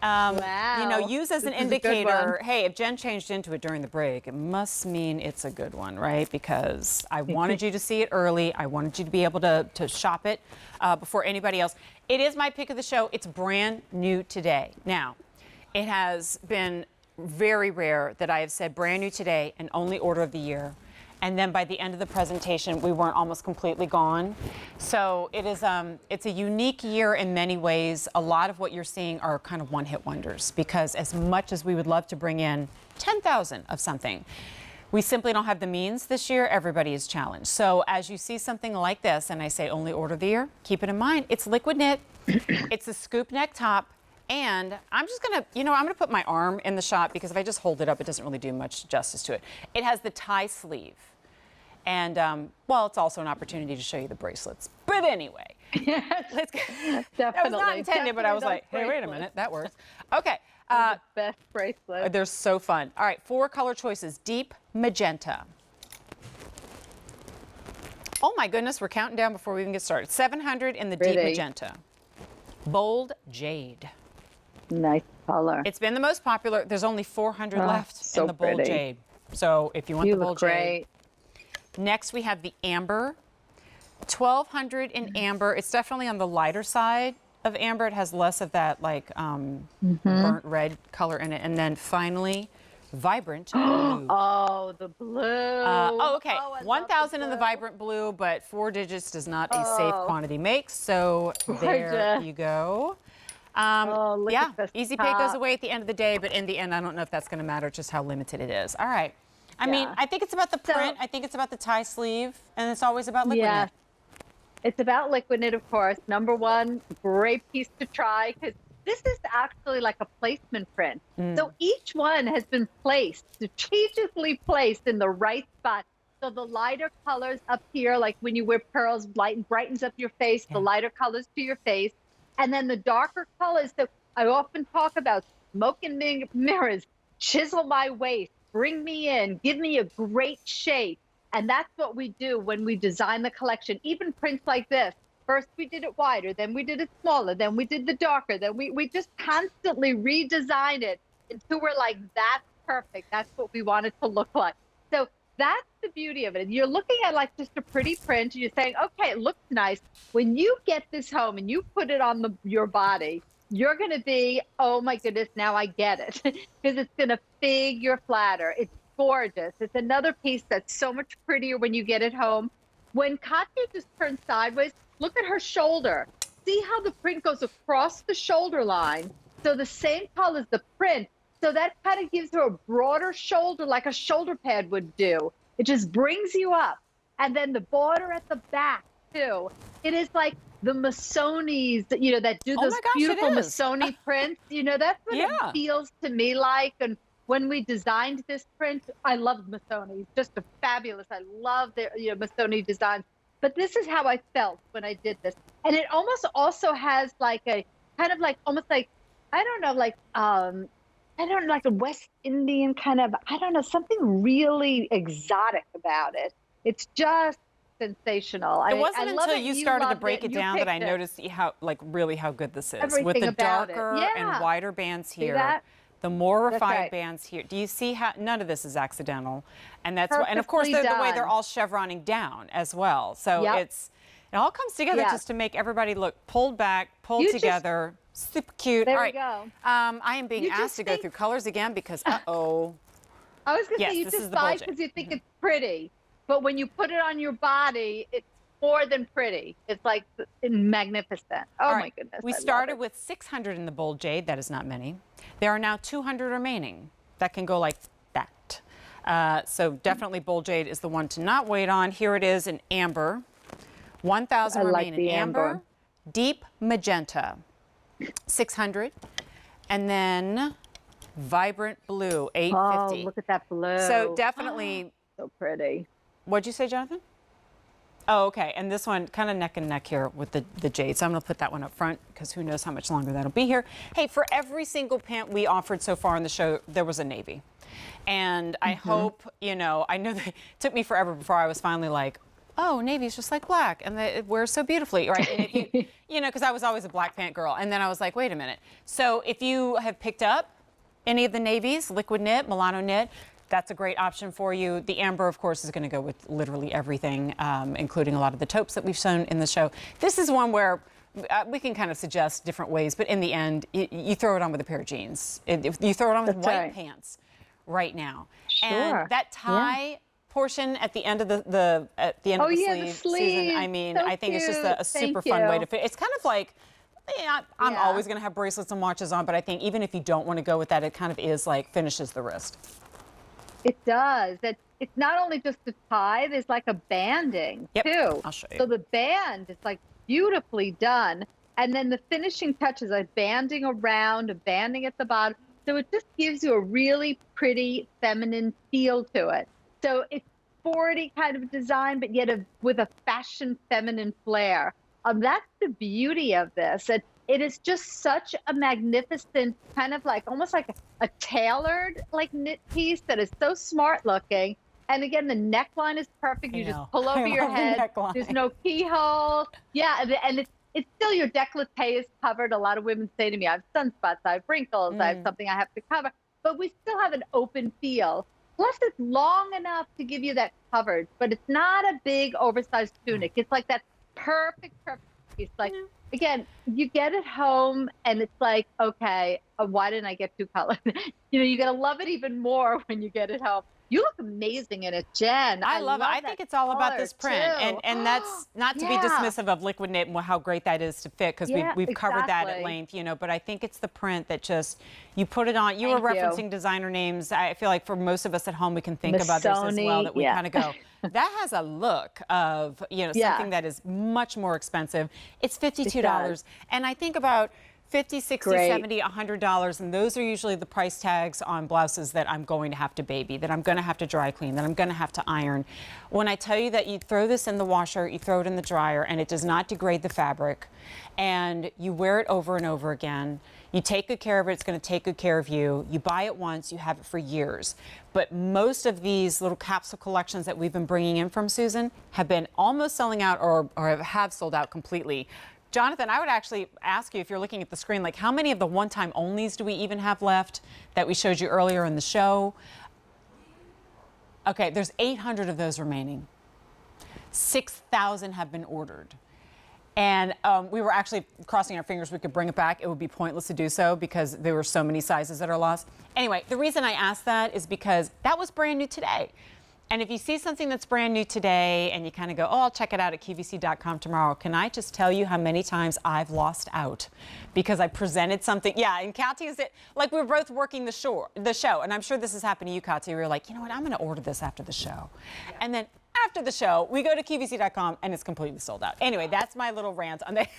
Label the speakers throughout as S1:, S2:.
S1: Wow.
S2: Use as an
S1: This is a good
S2: indicator,
S1: one.
S2: hey, if Jen changed into it during the break, it must mean it's a good one, right? Because I wanted you to see it early. I wanted you to be able to shop it before anybody else. It is my pick of the show. It's brand new today. Now, it has been very rare that I have said brand new today and only order of the year. And then by the end of the presentation, we weren't almost completely gone. So it is, it's a unique year in many ways. A lot of what you're seeing are kind of one-hit wonders because as much as we would love to bring in 10,000 of something, we simply don't have the means this year. Everybody is challenged. So as you see something like this, and I say only order of the year, keep it in mind. It's liquid knit. It's a scoop neck top. And I'm just gonna, I'm gonna put my arm in the shot because if I just hold it up, it doesn't really do much justice to it. It has the tie sleeve. And, it's also an opportunity to show you the bracelets. But anyway, let's go.
S1: Definitely.
S2: That was not intended, but I was like, hey,
S1: bracelets.
S2: wait a minute, that works. Okay.
S1: The best bracelet.
S2: They're so fun. All right, 4 color choices. Deep magenta. Oh my goodness, we're counting down before we even get started. 700 in the deep magenta. Bold jade.
S1: Nice color.
S2: It's been the most popular. There's only 400 left
S1: so
S2: in the bold
S1: pretty.
S2: jade. So if you want
S1: You
S2: the
S1: look
S2: bold
S1: great.
S2: jade. Next we have the amber. 1,200 in amber. It's definitely on the lighter side of amber. It has less of that like burnt red color in it. And then finally, vibrant blue.
S1: Oh, the blue.
S2: Okay.
S1: Oh, I love
S2: 1,000 in the
S1: blue.
S2: vibrant blue, but 4 digits does not a safe quantity make. So there
S1: Gorgeous.
S2: you go.
S1: Look
S2: Yeah,
S1: at this
S2: easy pay goes
S1: top.
S2: away at the end of the day, but in the end, I don't know if that's going to matter, just how limited it is. All right. I mean, I think it's about the print. I think it's about the tie sleeve, and it's always about liquid knit.
S1: It's about liquid knit, of course. Number one, great piece to try because this is actually like a placement print. So each one has been placed, strategically placed in the right spot. So the lighter colors up here, like when you wear pearls, brightens up your face, the lighter colors to your face. And then the darker colors that I often talk about, smoke and mirrors, chisel my waist, bring me in, give me a great shape. And that's what we do when we design the collection. Even prints like this. First we did it wider, then we did it smaller, then we did the darker, then we just constantly redesign it until we're like, that's perfect. That's what we want it to look like. So that's the beauty of it. You're looking at like just a pretty print and you're saying, okay, it looks nice. When you get this home and you put it on your body, you're going to be, oh my goodness, now I get it. Because it's going to figure flatter. It's gorgeous. It's another piece that's so much prettier when you get it home. When Katya just turned sideways, look at her shoulder. See how the print goes across the shoulder line. So the same color as the print. So that kind of gives her a broader shoulder like a shoulder pad would do. It just brings you up. And then the border at the back too. It is like the Masoni's, that do those beautiful Masoni prints. That's what it feels to me like. And when we designed this print, I love Masoni's, just a fabulous. I love their Masoni designs. But this is how I felt when I did this. And it almost also has like a kind of like almost like, I don't know, like like a West Indian kind of, something really exotic about it. It's just sensational.
S2: It wasn't until you started to break it down that I noticed how good this is.
S1: Everything
S2: with the
S1: about
S2: darker
S1: it.
S2: and wider bands here.
S1: That?
S2: The more refined
S1: right.
S2: bands here. Do you see how none of this is accidental? And that's why, and of course the way they're all chevroning down as well. So it all comes together just to make everybody look pulled back, pulled together, super cute.
S1: There
S2: all
S1: we
S2: right.
S1: go.
S2: I am being asked to go through colors again because
S1: I was going to say you just buy because you think it's pretty, but when you put it on your body, it's more than pretty. It's like magnificent. Oh my goodness.
S2: We started with 600 in the bold jade. That is not many. There are now 200 remaining that can go like that. So definitely bold jade is the one to not wait on. Here it is in amber. 1,000 remain in amber. Deep magenta, 600. And then vibrant blue, 850.
S1: Oh, look at that blue.
S2: So definitely.
S1: So pretty.
S2: What'd you say, Jonathan? Oh, okay. And this one kind of neck and neck here with the jade. So I'm going to put that one up front because who knows how much longer that'll be here. Hey, for every single pant we offered so far in the show, there was a navy. And I hope, I know that it took me forever before I was finally like, oh, navy is just like black, and it wears so beautifully, right? And if you, because I was always a black pant girl, and then I was like, wait a minute. So if you have picked up any of the navies, liquid knit, Milano knit, that's a great option for you. The amber, of course, is going to go with literally everything, including a lot of the taupes that we've shown in the show. This is one where we can kind of suggest different ways, but in the end, you throw it on with a pair of jeans. You throw it on with white pants right now.
S1: Sure.
S2: And that tie portion at the end of the sleeve, Susan, I mean,
S1: so
S2: I think
S1: cute.
S2: It's just a super fun way to fit. It's kind of like, I'm always going to have bracelets and watches on, but I think even if you don't want to go with that, it kind of is like finishes the wrist.
S1: It does. It's not only just a tie, there's like a banding too.
S2: I'll show you.
S1: So the band is like beautifully done. And then the finishing touches like banding around, a banding at the bottom. So it just gives you a really pretty feminine feel to it. So it's sporty kind of design, but yet with a fashion feminine flair. That's the beauty of this. It is just such a magnificent kind of like almost like a tailored like knit piece that is so smart looking. And again, the neckline is perfect. You just pull over your head. There's no keyhole. Yeah, and it's still your décolleté is covered. A lot of women say to me, I have sunspots, I have wrinkles, I have something I have to cover. But we still have an open feel. Plus, it's long enough to give you that coverage, but it's not a big oversized tunic. It's like that perfect piece. Like, again, you get it home and it's like, okay, why didn't I get two colors? You're going to love it even more when you get it home. You look amazing in it, Jen.
S2: I love it. I think it's all about this print. And that's not to be dismissive of liquid knit and how great that is to fit, because we've covered that at length, but I think it's the print that just, you put it on. You were referencing designer names. I feel like for most of us at home, we can think about this as well, that we kind of go, that has a look of, something that is much more expensive. It's $52. And I think about $50, $60, $70, $100, and those are usually the price tags on blouses that I'm going to have to baby, that I'm going to have to dry clean, that I'm going to have to iron. When I tell you that you throw this in the washer, you throw it in the dryer, and it does not degrade the fabric, and you wear it over and over again, you take good care of it, it's going to take good care of you. You buy it once, you have it for years. But most of these little capsule collections that we've been bringing in from Susan have been almost selling out or have sold out completely. Jonathan, I would actually ask you, if you're looking at the screen, like how many of the one-time onlys do we even have left that we showed you earlier in the show? Okay, there's 800 of those remaining. 6,000 have been ordered. And we were actually crossing our fingers we could bring it back. It would be pointless to do so because there were so many sizes that are lost. Anyway, the reason I asked that is because that was brand new today. And if you see something that's brand new today and you kind of go, oh, I'll check it out at QVC.com tomorrow, can I just tell you how many times I've lost out because I presented something? Yeah, and Kathy, is it like we were both working the show, and I'm sure this has happened to you, Kathy. We were like, you know what, I'm going to order this after the show. Yeah. And then after the show, we go to QVC.com and it's completely sold out. Anyway, that's my little rant on that.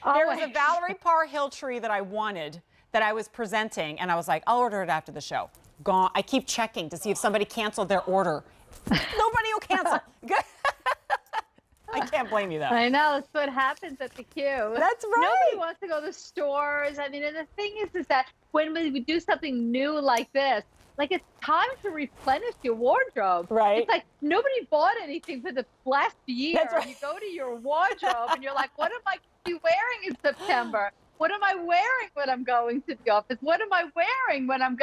S2: There was a Valerie Parr Hilltree that I wanted that I was presenting, and I was like, I'll order it after the show. Gone. I keep checking to see if somebody canceled their order. Nobody will cancel. I can't blame you, though.
S1: I know. That's what happens at the queue.
S2: That's right.
S1: Nobody wants to go to stores. I mean, and the thing is that when we do something new like this, like it's time to replenish your wardrobe.
S2: Right.
S1: It's like nobody bought anything for the last year.
S2: That's right.
S1: You go to your wardrobe and you're like, what am I going to be wearing in September? What am I wearing when I'm going to the office? What am I wearing when I'm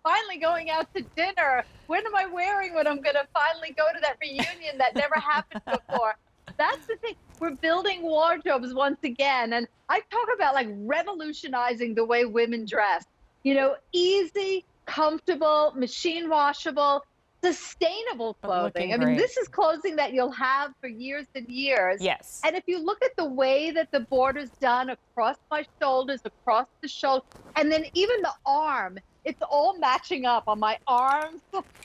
S1: finally going out to dinner? When am I wearing when I'm going to finally go to that reunion that never happened before? That's the thing. We're building wardrobes once again. And I talk about like revolutionizing the way women dress. Easy, comfortable, machine washable, sustainable clothing. I mean, this is clothing that you'll have for years and years.
S2: Yes.
S1: And if you look at the way that the border's done across my shoulders, across the shoulder, and then even the arm, it's all matching up on my arms.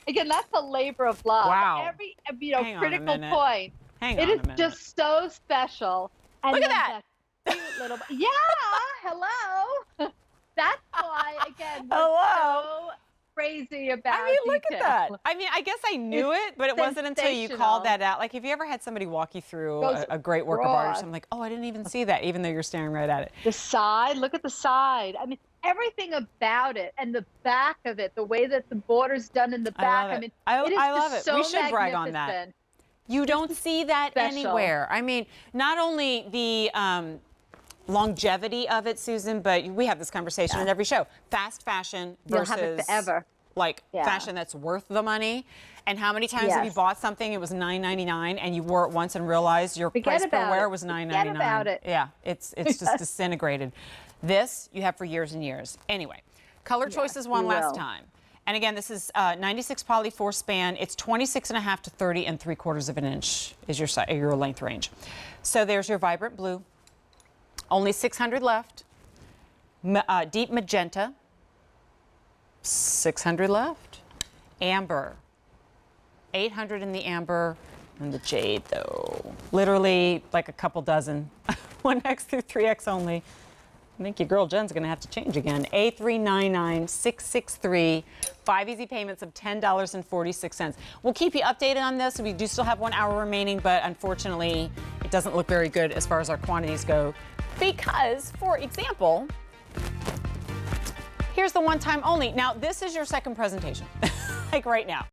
S1: Again, that's a labor of love.
S2: Wow.
S1: Every critical point.
S2: It
S1: is just so special. And
S2: look at that.
S1: Cute little, yeah. Hello. That's why, again, we're so crazy about
S2: look at that. I mean, I guess I knew it, but it wasn't until you called that out. Like, have you ever had somebody walk you through a great work of art? I'm like, oh, I didn't even see that, even though you're staring right at it.
S1: The side, look at the side. I mean, everything about it and the back of it, the way that the border's done in the back. I mean,
S2: I love it.
S1: So
S2: we should brag on that. You don't see that
S1: special.
S2: anywhere. I mean, not only the longevity of it, Susan, but we have this conversation in every show. Fast fashion versus
S1: You'll have it forever.
S2: like
S1: Yeah.
S2: fashion that's worth the money. And how many times have you
S1: Yes.
S2: bought something, it was $9.99, and you wore it once and realized your
S1: Forget
S2: price per
S1: about
S2: wear
S1: it.
S2: was $9.99?
S1: Forget about it.
S2: Yeah, it's just disintegrated. This you have for years and years. Anyway, color choices one
S1: you
S2: last
S1: will.
S2: time. And again, this is 96 poly 4 span. It's 26.5 to 30 and 3/4 of an inch is your length range. So there's your vibrant blue. Only 600 left. Deep magenta. 600 left. Amber. 800 in the amber. And the jade, though. Literally like a couple dozen. 1X through 3X only. I think your girl Jen's going to have to change again. A399663. 5 easy payments of $10.46. We'll keep you updated on this. We do still have 1 hour remaining, but unfortunately, it doesn't look very good as far as our quantities go. Because, for example, here's the one time only. Now, this is your second presentation, like right now.